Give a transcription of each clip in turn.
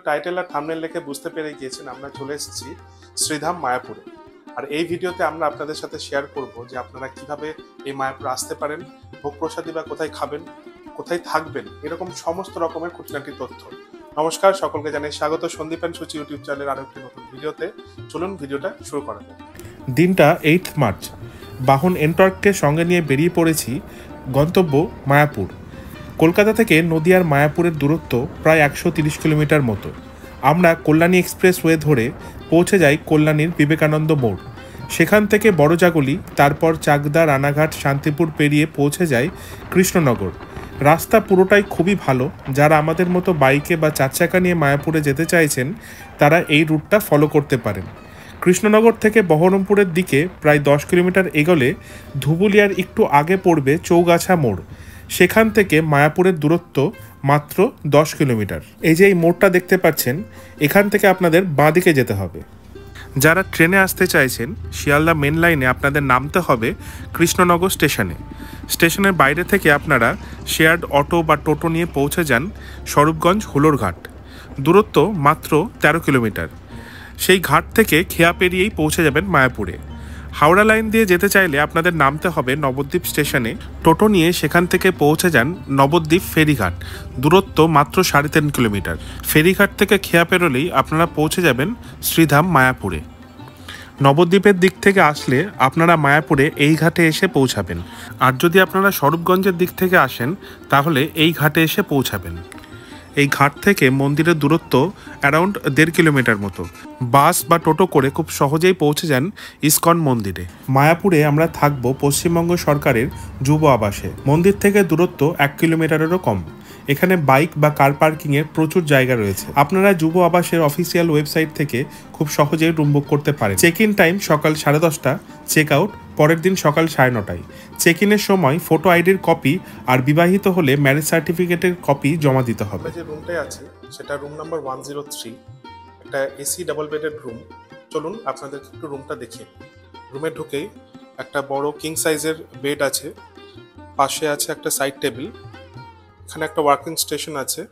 Title আর thumbnail দেখে বুঝতে পেরে গিয়েছেন আমরা চলে এসেছি শ্রীধাম মায়াপুরে। আর এই ভিডিওতে আমরা আপনাদের সাথে শেয়ার করব যে আপনারা কিভাবে এই মায়াপুরে আসতে পারেন, ভোগ প্রসাদী বা কোথায় খাবেন, কোথায় থাকবেন, এরকম সমস্ত রকমের খুঁটিনাটি তথ্য। নমস্কার, সকলকে জানাই স্বাগত সন্দীপ অ্যান্ড সুচি ইউটিউব চ্যানেলের আরো একটি নতুন ভিডিওতে। চলুন ভিডিওটা শুরু করা যাক। দিনটা 8 মার্চ। বাহন এন্টর্ককে সঙ্গে নিয়ে বেরিয়ে পড়েছি। গন্তব্য মায়াপুর। কলকাতা থেকে নদিয়ার মায়াপুরের দূরত্ব প্রায় 130 কিলোমিটার মতো। আমরা কল্যাণী এক্সপ্রেসওয়ে ধরে পৌঁছে যাই কল্যাণীর বিবেকানন্দ মোড়। সেখান থেকে বড়জাগুলি, তারপর চাকদা, রানাঘাট, শান্তিপুর পেরিয়ে পৌঁছে যায় কৃষ্ণনগর। রাস্তা পুরোটাই খুবই ভালো। যারা আমাদের মতো বাইকে বা চারচাকা নিয়ে মায়াপুরে যেতে চাইছেন তারা এই রুটটা ফলো করতে পারেন। কৃষ্ণনগর থেকে বহরমপুরের দিকে প্রায় 10 কিলোমিটার এগোলে ধুবুলিয়ার একটু আগে পড়বে চৌগাছা মোড়। সেখান থেকে মায়াপুরের দূরত্ব মাত্র 10 কিলোমিটার। এই যে এই মোড়টা দেখতে পাচ্ছেন, এখান থেকে আপনাদের বাঁ দিকে যেতে হবে। যারা ট্রেনে আসতে চাইছেন শিয়ালদা মেন লাইনে আপনাদের নামতে হবে কৃষ্ণনগর স্টেশনে। স্টেশনের বাইরে থেকে আপনারা শেয়ার্ড অটো বা টোটো নিয়ে পৌঁছে যান স্বরূপগঞ্জ হুলোরঘাট। দূরত্ব মাত্র 13 কিলোমিটার। সেই ঘাট থেকে খেয়া পেরিয়েই পৌঁছে যাবেন মায়াপুরে। হাওড়া লাইন দিয়ে যেতে চাইলে আপনাদের নামতে হবে নবদ্বীপ স্টেশনে। টোটো নিয়ে সেখান থেকে পৌঁছে যান নবদ্বীপ ফেরিঘাট। দূরত্ব মাত্র 3.5 কিলোমিটার। ফেরিঘাট থেকে খেয়া পেরোলেই আপনারা পৌঁছে যাবেন শ্রীধাম মায়াপুরে। নবদ্বীপের দিক থেকে আসলে আপনারা মায়াপুরে এই ঘাটে এসে পৌঁছাবেন। আর যদি আপনারা স্বরূপগঞ্জের দিক থেকে আসেন তাহলে এই ঘাটে এসে পৌঁছাবেন। এই ঘাট থেকে মন্দিরের দূরত্ব অ্যারাউন্ড 1.5 কিলোমিটার মতো। বাস বা টোটো করে খুব সহজেই পৌঁছে যান ইসকন মন্দিরে। মায়াপুরে আমরা থাকব পশ্চিমবঙ্গ সরকারের যুব আবাসে। মন্দির থেকে দূরত্ব 1 কিলোমিটারেরও কম। এখানে বাইক বা কার পার্কিংয়ের প্রচুর জায়গা রয়েছে। আপনারা যুব আবাসের অফিসিয়াল ওয়েবসাইট থেকে খুব সহজেই রুম বুক করতে পারেন। চেক ইন টাইম সকাল 10:30, চেক আউট পরের দিন সকাল 9:30। চেক ইনের সময় ফটো আইডির কপি আর বিবাহিত হলে ম্যারেজ সার্টিফিকেটের কপি জমা দিতে হবে। যে রুমটাই আছে সেটা রুম নাম্বার 103, একটা এসি ডাবল বেডেড রুম। চলুন আপনাদের একটু রুমটা দেখিয়ে। রুমে ঢুকেই একটা বড় কিং সাইজের বেড আছে, পাশে আছে একটা সাইড টেবিল, এখানে একটা ওয়ার্কিং স্টেশন আছে,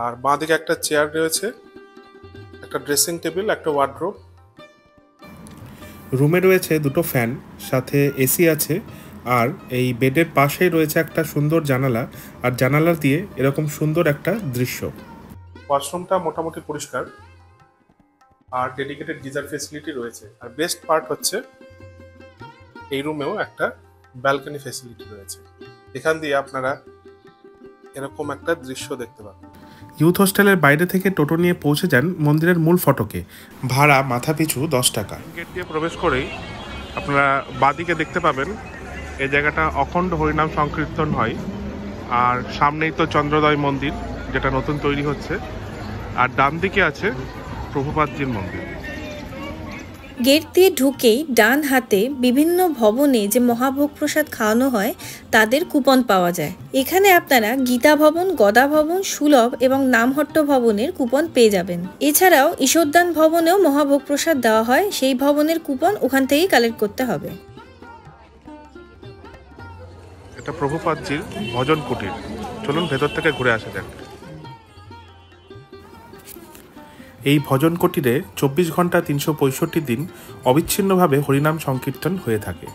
আর বাঁ দিকে একটা চেয়ার রয়েছে, একটা ড্রেসিং টেবিল, একটা ওয়ার্ড্রোব। রুমে রয়েছে দুটো ফ্যান, সাথে এসি আছে, আর এই বেডের পাশেই রয়েছে একটা সুন্দর জানালা, আর জানালা দিয়ে এরকম সুন্দর একটা দৃশ্য। ওয়াশরুমটা মোটামুটি পরিষ্কার, আর ডেডিকেটেড গিজার ফেসিলিটি রয়েছে। আর বেস্ট পার্ট হচ্ছে এই রুমেও একটা ব্যালকনি ফেসিলিটি রয়েছে। এখান দিয়ে আপনারা এরকম একটা দৃশ্য দেখতে পাবেন। ইউথ হোস্টেলের বাইরে থেকে টোটো নিয়ে পৌঁছে যান মন্দিরের মূল ফটকে। ভাড়া মাথা পিছু 10 টাকা। গেট দিয়ে প্রবেশ করেই আপনারা বাঁদিকে দেখতে পাবেন এই জায়গাটা অখণ্ড হরিনাম সংকীর্তন হয়। আর সামনেই তো চন্দ্রোদয় মন্দির, যেটা নতুন তৈরি হচ্ছে। আর ডান দিকে আছে প্রভুপাদজির মন্দির। গেট দিয়ে ঢুকেই ডান হাতে বিভিন্ন ভবনে যে মহাভোগ প্রসাদ খাওয়ানো হয় তাদের কুপন পাওয়া যায়। এখানে আপনারা গীতা ভবন, গদা ভবন, সুলভ এবং নামহট্ট ভবনের কুপন পেয়ে যাবেন। এছাড়াও ঈশ্বরদান ভবনেও মহাভোগ প্রসাদ দেওয়া হয়, সেই ভবনের কুপন ওখান থেকেই কালেক্ট করতে হবে। এটা প্রভুপাদজির ভজন কুটির। চলুন ভেতর থেকে ঘুরে আসা যাক। এই ভজন কুটিরে 24 ঘন্টা 365 দিন অবিচ্ছিন্নভাবে হরিনাম সংকীর্তন হয়ে থাকে।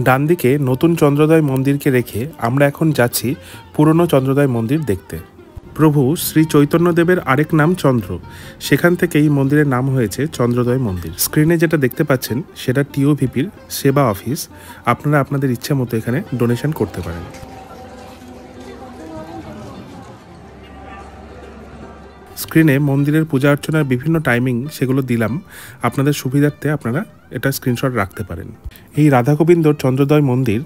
ডান দিকে নতুন চন্দ্রোদয় মন্দিরকে রেখে আমরা এখন যাচ্ছি পুরনো চন্দ্রোদয় মন্দির দেখতে। প্রভু শ্রী চৈতন্যদেবের আরেক নাম চন্দ্র, সেখান থেকে এই মন্দিরের নাম হয়েছে চন্দ্রোদয় মন্দির। স্ক্রিনে যেটা দেখতে পাচ্ছেন সেটা টিওভিপির সেবা অফিস। আপনারা আপনাদের ইচ্ছা মতো এখানে ডোনেশন করতে পারেন। স্ক্রিনে মন্দিরের পূজা অর্চনার বিভিন্ন টাইমিং সেগুলো দিলাম, আপনাদের সুবিধার্থে আপনারা এটা স্ক্রিনশট রাখতে পারেন। এই রাধা গোবিন্দর চন্দ্রোদয় মন্দির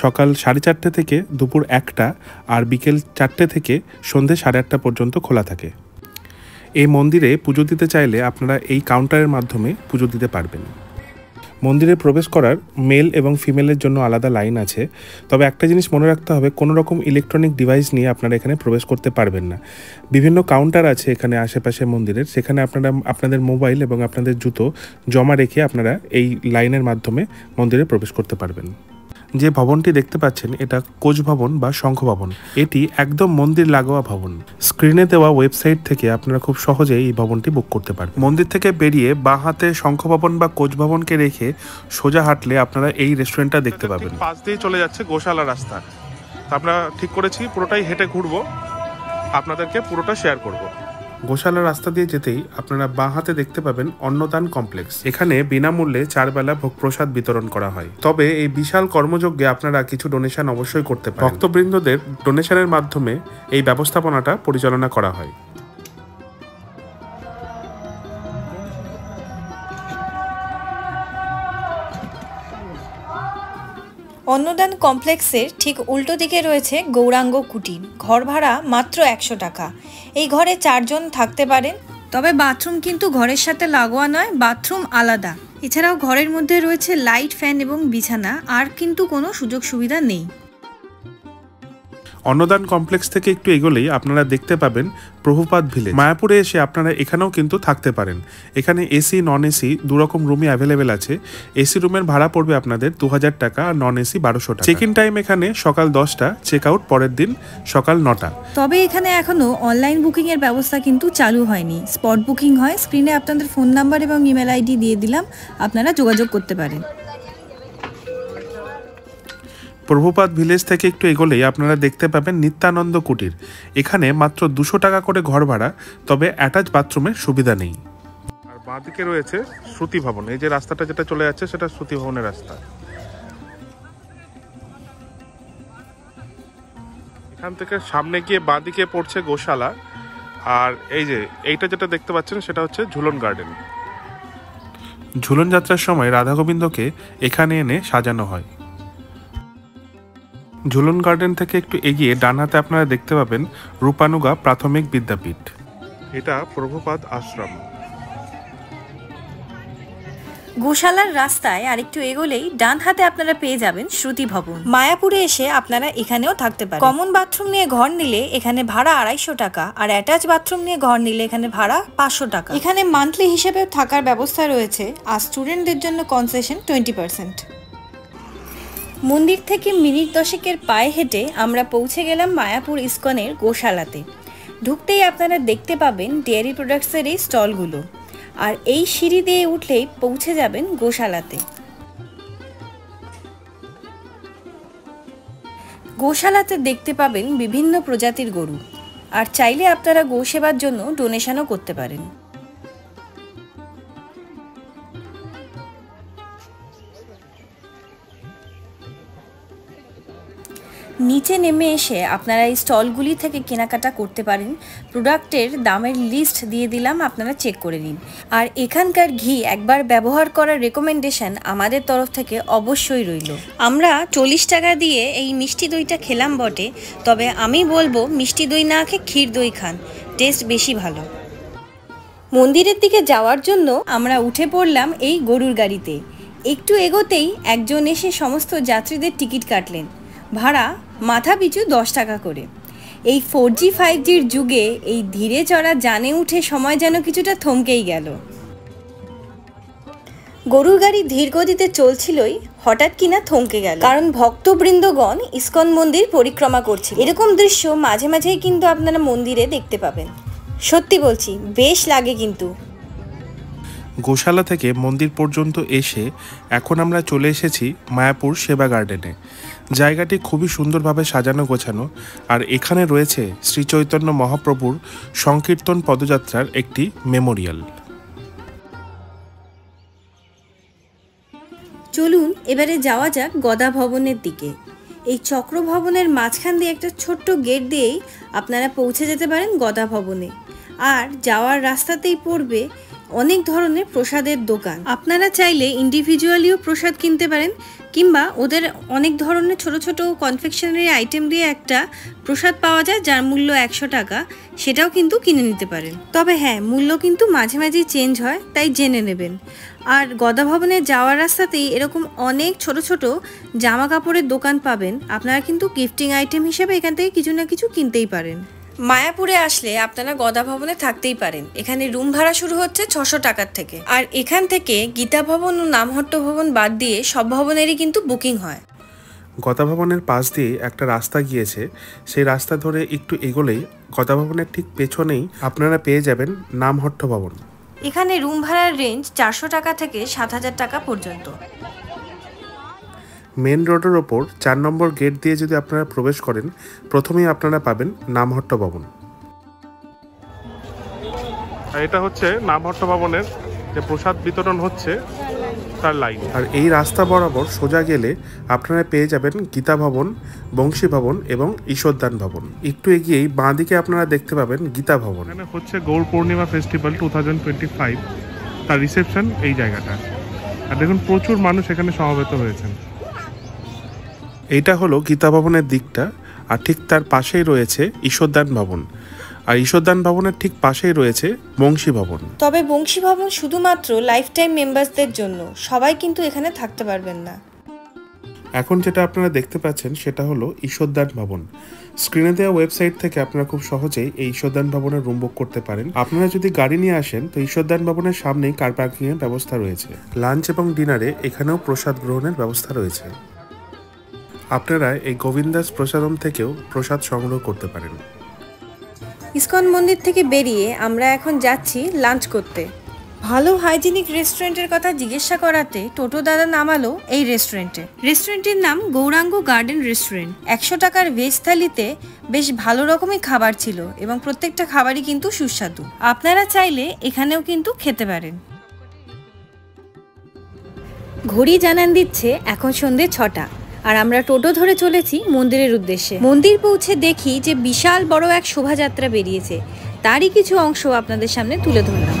সকাল 4:30 থেকে দুপুর 1টা আর বিকেল 4টে থেকে সন্ধ্যে 8:30 পর্যন্ত খোলা থাকে। এই মন্দিরে পুজো দিতে চাইলে আপনারা এই কাউন্টারের মাধ্যমে পুজো দিতে পারবেন। মন্দিরে প্রবেশ করার মেল এবং ফিমেলের জন্য আলাদা লাইন আছে। তবে একটা জিনিস মনে রাখতে হবে, কোনো রকম ইলেকট্রনিক ডিভাইস নিয়ে আপনারা এখানে প্রবেশ করতে পারবেন না। বিভিন্ন কাউন্টার আছে এখানে আশেপাশে মন্দিরের, সেখানে আপনারা আপনাদের মোবাইল এবং আপনাদের জুতো জমা রেখে আপনারা এই লাইনের মাধ্যমে মন্দিরে প্রবেশ করতে পারবেন। যে ভবনটি দেখতে পাচ্ছেন এটা কোচ ভবন বা শঙ্খ ভবন। এটি একদম মন্দির লাগোয়া ভবন। স্ক্রিনে দেওয়া ওয়েবসাইট থেকে আপনারা খুব সহজেই এই ভবনটি বুক করতে পারেন। মন্দির থেকে বেরিয়ে বাঁ হাতে শঙ্খ ভবন বা কোচ ভবনকে রেখে সোজা হাঁটলে আপনারা এই রেস্টুরেন্টটা দেখতে পাবেন। পাশ দিয়ে চলে যাচ্ছে গোশালা রাস্তা। আমরা ঠিক করেছি পুরোটাই হেঁটে ঘুরবো, আপনাদেরকে পুরোটা শেয়ার করব। গোশালা রাস্তা দিয়ে যেতেই আপনারা বাঁ হাতে দেখতে পাবেন অন্নদান কমপ্লেক্স। এখানে বিনামূল্যে 4 বেলা ভোগ প্রসাদ বিতরণ করা হয়। তবে এই বিশাল কর্মযজ্ঞে আপনারা কিছু ডোনেশন অবশ্যই করতে পারেন। ভক্তবৃন্দদের ডোনেশনের মাধ্যমে এই ব্যবস্থাপনাটা পরিচালনা করা হয়। অন্নদান কমপ্লেক্সের ঠিক উল্টো দিকে রয়েছে গৌরাঙ্গ কুটির। ঘর ভাড়া মাত্র 100 টাকা। এই ঘরে 4 জন থাকতে পারেন। তবে বাথরুম কিন্তু ঘরের সাথে লাগোয়া নয়, বাথরুম আলাদা। এছাড়াও ঘরের মধ্যে রয়েছে লাইট, ফ্যান এবং বিছানা। আর কিন্তু কোনো সুযোগ সুবিধা নেই। অন্নদান কমপ্লেক্স থেকে একটু এগোলেই আপনারা দেখতে পাবেন প্রভুপাদ ভিলেজ। মায়াপুরে এসে আপনারা এখানেও কিন্তু থাকতে পারেন। এখানে এসি নন এসি দুরকম রুমই অ্যাভেলেবেল আছে। এসি রুমের ভাড়া পড়বে আপনাদের 2000 টাকা আর নন এসি 1200 টাকা। চেক ইন টাইম এখানে সকাল 10টা, চেক আউট পরের দিন সকাল 9টা। তবে এখানে এখনো অনলাইন বুকিং এর ব্যবস্থা কিন্তু চালু হয়নি। স্পট বুকিং হয়। স্ক্রিনে আপনাদের ফোন নাম্বার এবং ইমেল আইডি দিয়ে দিলাম, আপনারা যোগাযোগ করতে পারেন। প্রভুপাদ ভিলেজ থেকে একটু এগোলেই আপনারা দেখতে পাবেন নিত্যানন্দ কুটির। এখানে মাত্র 200 টাকা করে ঘর ভাড়া, তবে অ্যাটাচ বাথরুমের সুবিধা নেই। আর বাঁদিকে রয়েছে শ্রুতি ভবন। এই যে রাস্তাটা যেটা চলে যাচ্ছে সেটা শ্রুতি ভবনের রাস্তা। এখান থেকে সামনে গিয়ে বাঁদিকে পড়ছে গোশালা। আর এই যে এইটা যেটা দেখতে পাচ্ছেন সেটা হচ্ছে ঝুলন গার্ডেন। ঝুলন যাত্রার সময় রাধা গোবিন্দকে এখানে এনে সাজানো হয়। ঝুলন গার্ডেন থেকে একটু এগিয়ে ডান হাতে আপনারা দেখতে পাবেন রূপানুগা প্রাথমিক বিদ্যাপীঠ। এটা প্রভুপাদ আশ্রম। গোশালার রাস্তায় আরেকটু এগোলেই ডান হাতে আপনারা পেয়ে যাবেন শ্রুতি ভবন। মায়াপুরে এসে আপনারা এখানেও থাকতে পারেন। কমন বাথরুম নিয়ে ঘর নিলে এখানে ভাড়া 250 টাকা, আর অ্যাটাচ বাথরুম নিয়ে ঘর নিলে এখানে ভাড়া 500 টাকা। এখানে মান্থলি হিসেবেও থাকার ব্যবস্থা রয়েছে, আর স্টুডেন্টদের জন্য কনসেশন 20%। মন্দির থেকে মিনিট 10 পায়ে হেঁটে আমরা পৌঁছে গেলাম মায়াপুর ইস্কনের গোশালাতে। ঢুকতেই আপনারা দেখতে পাবেন ডেয়ারি প্রোডাক্টসের এই স্টলগুলো, আর এই সিঁড়ি দিয়ে উঠলেই পৌঁছে যাবেন গোশালাতে। গোশালাতে দেখতে পাবেন বিভিন্ন প্রজাতির গরু, আর চাইলে আপনারা গো সেবার জন্য ডোনেশনও করতে পারেন। নিচে নেমে এসে আপনারা এই স্টলগুলি থেকে কেনাকাটা করতে পারেন। প্রোডাক্টের দামের লিস্ট দিয়ে দিলাম, আপনারা চেক করে নিন। আর এখানকার ঘি একবার ব্যবহার করার রেকমেন্ডেশন আমাদের তরফ থেকে অবশ্যই রইল। আমরা 40 টাকা দিয়ে এই মিষ্টি দইটা খেলাম বটে, তবে আমি বলবো মিষ্টি দই না খেয়ে ক্ষীর দই খান, টেস্ট বেশি ভালো। মন্দিরের দিকে যাওয়ার জন্য আমরা উঠে পড়লাম এই গরুর গাড়িতে। একটু এগোতেই একজন এসে সমস্ত যাত্রীদের টিকিট কাটলেন। ভাড়া মাথা পিছু 10 টাকা করে। এই 4G 5Gর যুগে এই ধীরে চড়া যানে উঠে সময় যেন কিছুটা থমকেই গেল। গরুর গাড়ি ধীর গতিতে চলছিলই হঠাৎ কিনা থমকে গেল, কারণ ভক্তবৃন্দগণ ইস্কন মন্দির পরিক্রমা করছে। এরকম দৃশ্য মাঝে মাঝেই কিন্তু আপনারা মন্দিরে দেখতে পাবেন। সত্যি বলছি, বেশ লাগে কিন্তু। গোশালা থেকে মন্দির পর্যন্ত এসে এখন আমরা চলে এসেছি মায়াপুর সেবা গার্ডেনে। জায়গাটি খুবই সুন্দরভাবে সাজানো গোছানো, আর এখানে রয়েছে শ্রী চৈতন্য মহাপ্রভুর সংকীর্তন পদযাত্রার একটি মেমোরিয়াল। চলুন এবারে যাওয়া যাক গদা ভবনের দিকে। এই চক্র ভবনের মাঝখান দিয়ে একটা ছোট্ট গেট দিয়েই আপনারা পৌঁছে যেতে পারেন গদা ভবনে। আর যাওয়ার রাস্তাতেই পড়বে অনেক ধরনের প্রসাদের দোকান। আপনারা চাইলে ইন্ডিভিজুয়ালিও প্রসাদ কিনতে পারেন, কিংবা ওদের অনেক ধরনের ছোট ছোট কনফেকশনারি আইটেম দিয়ে একটা প্রসাদ পাওয়া যায় যার মূল্য 100 টাকা, সেটাও কিন্তু কিনে নিতে পারেন। তবে হ্যাঁ, মূল্য কিন্তু মাঝে মাঝেই চেঞ্জ হয়, তাই জেনে নেবেন। আর গদা ভবনে যাওয়ার রাস্তাতেই এরকম অনেক ছোট ছোট জামা কাপড়ের দোকান পাবেন। আপনারা কিন্তু গিফটিং আইটেম হিসেবে এখান থেকে কিছু না কিছু কিনতেই পারেন। মায়াপুরে আসলে আপনারা গদা ভবনে থাকতেই পারেন। এখানে রুম ভাড়া শুরু হচ্ছে 600 টাকার থেকে। আর এখান থেকে গীতা ভবন ও নামহট্ট ভবন বাদ দিয়ে সব ভবনেরই কিন্তু বুকিং হয়। গদা ভবনের পাশ দিয়ে একটা রাস্তা গিয়েছে, সেই রাস্তা ধরে একটু এগোলেই গদা ভবনের ঠিক পেছনেই আপনারা পেয়ে যাবেন নামহট্ট ভবন। এখানে রুম ভাড়ার রেঞ্জ 400 টাকা থেকে 7,000 টাকা পর্যন্ত। মেন রোডের ওপর 4 নম্বর গেট দিয়ে যদি আপনারা প্রবেশ করেন, প্রথমেই আপনারা পাবেন নামহট্ট ভবন। এটা হচ্ছে নামহট্ট ভবনের যে প্রসাদ বিতরণ হচ্ছে তার লাইন। আর এই রাস্তা বরাবর সোজা গেলে আপনারা পেয়ে যাবেন গীতা ভবন, বংশী ভবন এবং ঈশ্বরদান ভবন। একটু এগিয়েই বাঁ দিকে আপনারা দেখতে পাবেন গীতা ভবন। এখানে হচ্ছে গৌর পূর্ণিমা ফেস্টিভ্যাল 2025, তার রিসেপশন এই জায়গাটা। আর দেখুন প্রচুর মানুষ এখানে সমবেত হয়েছেন। এইটা হলো গীতা ভবনের দিকটা, আর ঠিক তার পাশেই রয়েছে ঈশ্বরদান ভবন, আর ঈশ্বরদান ভবনের ঠিক পাশেই রয়েছে বংশী ভবন। তবে বংশী ভবন শুধুমাত্র লাইফ টাইম মেম্বারসদের জন্য, সবাই কিন্তু এখানে থাকতে পারবেন না। এখন যেটা আপনারা দেখতে পাচ্ছেন সেটা হলো ঈশ্বরদান ভবন। স্ক্রিনে দেওয়া ওয়েবসাইট থেকে আপনারা খুব সহজেই এই ঈশ্বরদান ভবনের রুম বুক করতে পারেন। আপনারা যদি গাড়ি নিয়ে আসেন তো ঈশ্বরদান ভবনের সামনেই কার পার্কিং এর ব্যবস্থা রয়েছে। লাঞ্চ এবং ডিনারে এখানেও প্রসাদ গ্রহণের ব্যবস্থা রয়েছে। আপনারা এই গোবিন্দাস প্রসাদম থেকেও প্রসাদ সংগ্রহ করতে পারেন। ইসকন মন্দির থেকে বেরিয়ে আমরা এখন যাচ্ছি লাঞ্চ করতে। ভালো হাইজিনিক রেস্টুরেন্টের কথা জিজ্ঞাসা করাতে টোটো দাদা নামালো এই রেস্টুরেন্টে। রেস্টুরেন্টের নাম গৌরাঙ্গ গার্ডেন রেস্টুরেন্ট। 100 টাকার ভেজ থালিতে বেশ ভালো রকমই খাবার ছিল এবং প্রত্যেকটা খাবারই কিন্তু সুস্বাদু। আপনারা চাইলে এখানেও কিন্তু খেতে পারেন। ঘড়ি জানান দিচ্ছে এখন সন্ধ্যে 6টা, আর আমরা টোটো ধরে চলেছি মন্দিরের উদ্দেশ্যে। মন্দির পৌঁছে দেখি যে বিশাল বড় এক শোভাযাত্রা বেরিয়েছে, তারই কিছু অংশ আপনাদের সামনে তুলে ধরলাম।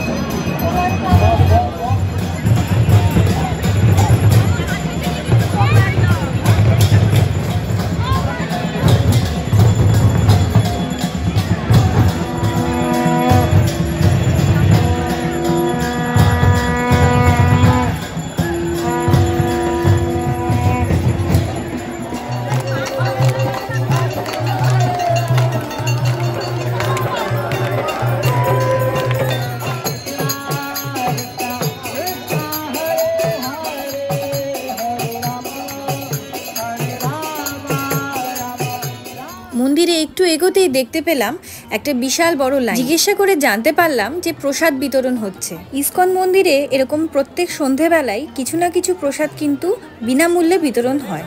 মন্দিরে একটু এগোতেই দেখতে পেলাম একটা বিশাল বড় লাইন। জিজ্ঞাসা করে জানতে পারলাম যে প্রসাদ বিতরণ হচ্ছে। ইসকন মন্দিরে এরকম প্রত্যেক সন্ধেবেলায় কিছু না কিছু প্রসাদ কিন্তু বিনামূল্যে বিতরণ হয়।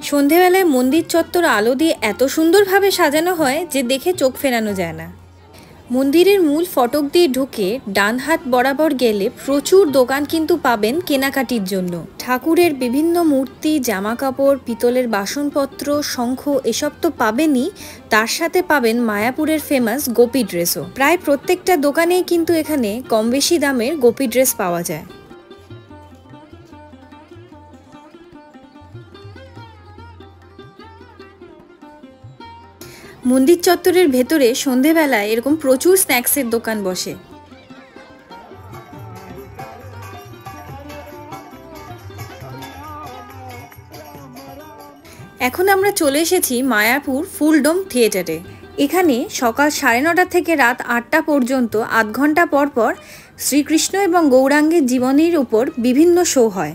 সন্ধেবেলায় মন্দির চত্বর আলো দিয়ে এত সুন্দরভাবে সাজানো হয় যে দেখে চোখ ফেরানো যায় না। মন্দিরের মূল ফটক দিয়ে ঢুকে ডান হাত বরাবর গেলে প্রচুর দোকান কিন্তু পাবেন কেনাকাটির জন্য। ঠাকুরের বিভিন্ন মূর্তি, জামা কাপড়, পিতলের বাসনপত্র, শঙ্খ এসব তো পাবেনই, তার সাথে পাবেন মায়াপুরের ফেমাস গোপী ড্রেসও। প্রায় প্রত্যেকটা দোকানেই কিন্তু এখানে কম বেশি দামের গোপী ড্রেস পাওয়া যায়। মন্দির চত্বরের ভেতরে সন্ধেবেলায় এরকম প্রচুর স্ন্যাক্সের দোকান বসে। এখন আমরা চলে এসেছি মায়াপুর ফুলডোম থিয়েটারে। এখানে সকাল 9:30 থেকে রাত 8টা পর্যন্ত 8 ঘন্টা পর পর শ্রীকৃষ্ণ এবং গৌরাঙ্গের জীবনীর উপর বিভিন্ন শো হয়।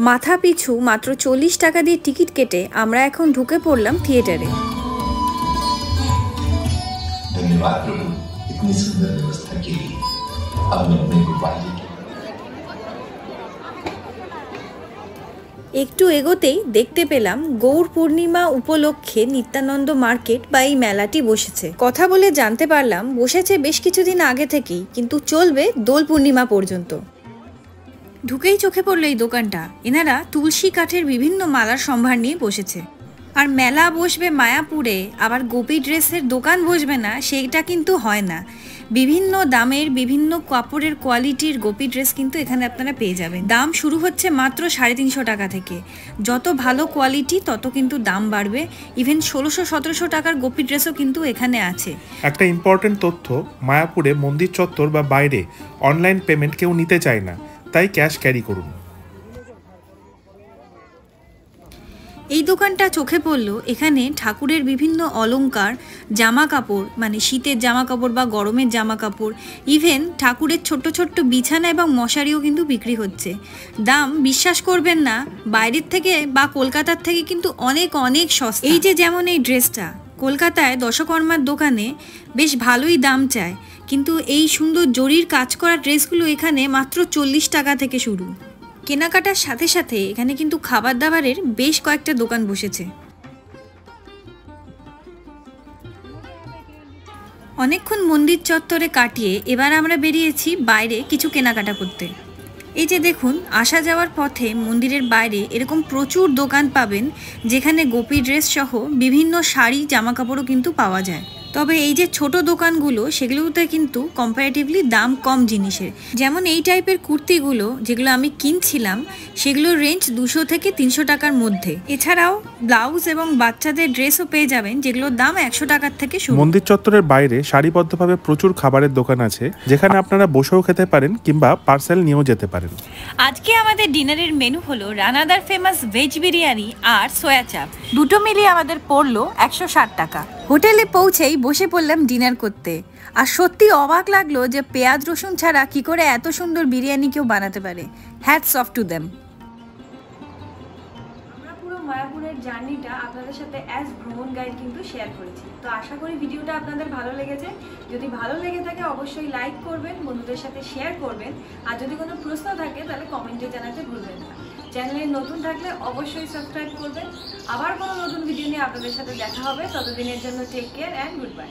মাথা পিছু মাত্র 40 টাকা দিয়ে টিকিট কেটে আমরা এখন ঢুকে পড়লাম থিয়েটারে। धन्यवाद प्रभु इतनी सुंदर व्यवस्था के लिए। अब मैं अपने गोपाल जी के একটু এগোতেই দেখতে পেলাম গৌর পূর্ণিমা উপলক্ষে নিত্যানন্দ মার্কেট বা এই মেলাটি বসেছে। কথা বলে জানতে পারলাম বসেছে বেশ কিছুদিন আগে থেকেই, কিন্তু চলবে দোল পূর্ণিমা পর্যন্ত। ঢুকেই চোখে পড়লো এই দোকানটা। এনারা তুলসী কাঠের বিভিন্ন মালার সম্ভার নিয়ে বসেছে। আর মেলা বসবে মায়াপুরে, আবার গোপী ড্রেসের দোকান বসবে না, সেইটা কিন্তু হয় না। বিভিন্ন দামের, বিভিন্ন কাপড়ের কোয়ালিটির গোপী ড্রেস কিন্তু এখানে আপনারা পেয়ে যাবেন। দাম শুরু হচ্ছে মাত্র 350 টাকা থেকে। যত ভালো কোয়ালিটি তত কিন্তু দাম বাড়বে। ইভেন 1600-1700 টাকার গোপী ড্রেসও কিন্তু এখানে আছে। একটা ইম্পর্টেন্ট তথ্য, মায়াপুরে মন্দির চত্বর বা বাইরে অনলাইন পেমেন্ট কেউ নিতে চায় না, তাই ক্যাশ ক্যারি করুন। এই দোকানটা চোখে পড়লো, এখানে ঠাকুরের বিভিন্ন অলংকার, জামা কাপড় মানে শীতের জামা কাপড় বা গরমের জামা কাপড়, ইভেন ঠাকুরের ছোট্ট ছোট্ট বিছানা এবং মশারিও কিন্তু বিক্রি হচ্ছে। দাম বিশ্বাস করবেন না, বাইরের থেকে বা কলকাতার থেকে কিন্তু অনেক অনেক সস্তা। এই যে যেমন এই ড্রেসটা, কলকাতায় দশকর্মার দোকানে বেশ ভালোই দাম চায়, কিন্তু এই সুন্দর জরির কাজ করা ড্রেসগুলো এখানে মাত্র 40 টাকা থেকে শুরু। কেনাকাটার সাথে সাথে এখানে কিন্তু খাবার দাবারের বেশ কয়েকটা দোকান বসেছে। অনেকক্ষণ মন্দির চত্বরে কাটিয়ে এবার আমরা বেরিয়েছি বাইরে কিছু কেনাকাটা করতে। এই যে দেখুন, আসা যাওয়ার পথে মন্দিরের বাইরে এরকম প্রচুর দোকান পাবেন, যেখানে গোপী ড্রেস সহ বিভিন্ন শাড়ি জামা কাপড়ও কিন্তু পাওয়া যায়। তবে এই যে ছোট দোকানগুলো, সেগুলোতে কিন্তু কম্পারেটিভলি দাম কম জিনিসের। যেমন এই টাইপের কুর্তিগুলো যেগুলো আমি কিনছিলাম, সেগুলোর রেঞ্জ 200 থেকে 300 টাকার মধ্যে। এছাড়াও ব্লাউজ এবং বাচ্চাদের ড্রেসও পেয়ে যাবেন, যেগুলোর দাম 100 টাকার থেকে শুরু। মন্দির চত্বরের বাইরে সারিবদ্ধভাবে প্রচুর খাবারের দোকান আছে, যেখানে আপনারা বসেও খেতে পারেন কিংবা পার্সেল নিয়েও যেতে পারেন। আজকে আমাদের ডিনারের মেনু হলো রানাদার ফেমাস ভেজ বিরিয়ানি আর সোয়া চাপ। দুটো মিলিয়ে আমাদের পড়লো 160 টাকা। হোটেলে পৌঁছেই বসে পড়লাম ডিনার করতে, আর সত্যি অবাক লাগলো যে পেঁয়াজ রসুন ছাড়া কি করে এত সুন্দর বিরিয়ানি কেউ বানাতে পারে। Hats off to them. আমরা পুরো মায়াপুরের জার্নিটা আপনাদের সাথে অ্যাজ ভ্রমণ গাইড কিন্তু শেয়ার করেছি। তো আশা করি ভিডিওটা আপনাদের ভালো লেগেছে। যদি ভালো লেগে থাকে অবশ্যই লাইক করবেন, বন্ধুদের সাথে শেয়ার করবেন, আর যদি কোনো প্রশ্ন থাকে তাহলে কমেন্টে জানাতে ভুলবেন না। চ্যানেলে নতুন থাকলে অবশ্যই সাবস্ক্রাইব করবেন। আবার কোনো নতুন ভিডিও নিয়ে আপনাদের সাথে দেখা হবে। ততদিনের জন্য take care and good by.